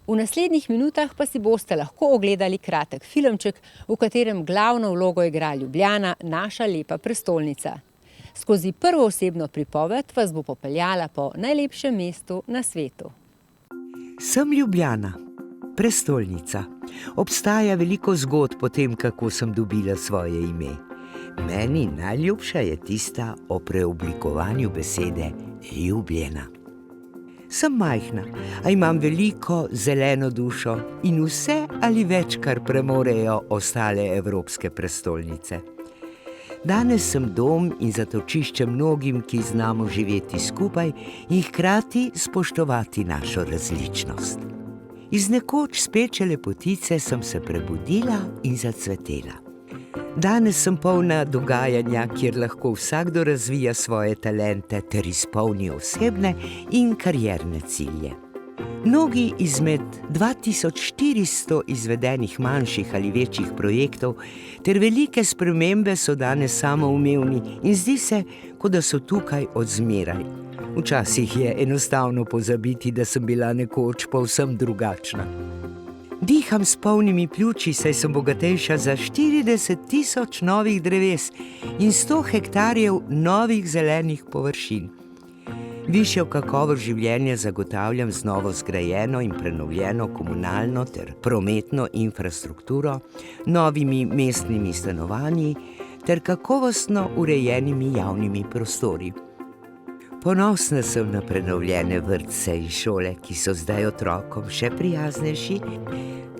V naslednjih minutah pa si boste lahko ogledali kratek filmček, v katerem glavno vlogo igra Ljubljana, naša lepa prestolnica. Skozi prvoosebno pripoved vas bo popeljala po najlepšem mestu na svetu. Sem Ljubljana, prestolnica. Obstaja veliko zgodb o tem, kako sem dobila svoje ime. Meni najljubša je tista o preoblikovanju besede ljubljena. Sem majhna, a imam veliko zeleno dušo in vse ali več, kar premorejo ostale evropske prestolnice. Danes sem dom in zatočišče mnogim, ki znamo živeti skupaj in hkrati spoštovati našo različnost. Iz nekoč speče lepotice sem se prebudila in zacvetela. Danes sem polna dogajanja, kjer lahko vsakdo razvija svoje talente ter izpolni osebne in karierne cilje. Mnogi izmed 2400 izvedenih manjših ali večjih projektov ter velike spremembe so danes samoumevni in zdi se, kot da so tukaj od zmeraj. Včasih je enostavno pozabiti, da sem bila nekoč povsem drugačna. Diham s polnimi pljuči, saj sem bogatejša za 40 000 novih dreves in 100 hektarjev novih zelenih površin. Višjo kakovost življenja zagotavljam z novo zgrajeno in prenovljeno komunalno ter prometno infrastrukturo, novimi mestnimi stanovanji ter kakovostno urejenimi javnimi prostori. Ponosna sem na prenovljene vrtce in šole, ki so zdaj otrokom še prijaznejši,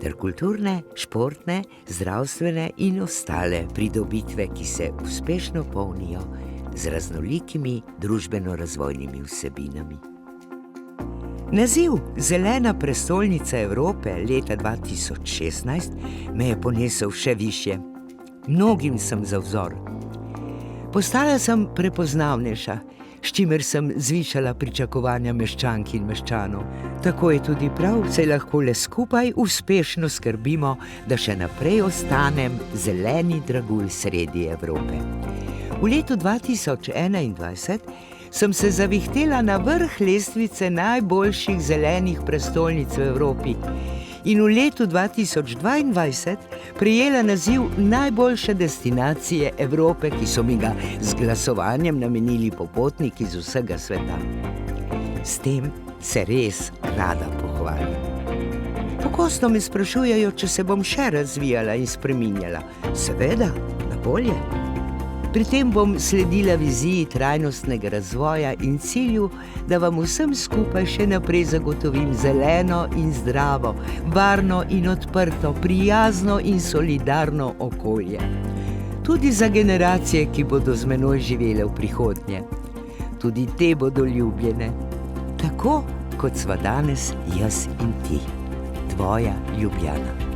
ter kulturne, športne, zdravstvene in ostale pridobitve, ki se uspešno polnijo z raznolikimi družbeno-razvojnimi vsebinami. Naziv Zelena prestolnica Evrope leta 2016 me je ponesel še višje. Mnogim sem za vzor. Postala sem prepoznavnejša, s čimer sem zvišala pričakovanja meščank in meščanov. Tako je tudi prav, saj lahko le skupaj uspešno skrbimo, da še naprej ostanem zeleni dragulj sredi Evrope. V letu 2021 sem se zavihtela na vrh lestvice najboljših zelenih prestolnic v Evropi in v letu 2022 prejela naziv najboljše destinacije Evrope, ki so mi ga z glasovanjem namenili popotniki z vsega sveta. S tem se res rada pohvalim. Pogosto me sprašujejo, če se bom še razvijala in spreminjala. Seveda, na bolje. Pri tem bom sledila viziji trajnostnega razvoja in cilju, da vam vsem skupaj še naprej zagotovim zeleno in zdravo, varno in odprto, prijazno in solidarno okolje. Tudi za generacije, ki bodo z menoj živele v prihodnje. Tudi te bodo ljubljene, tako kot sva danes jaz in ti. Tvoja Ljubljana.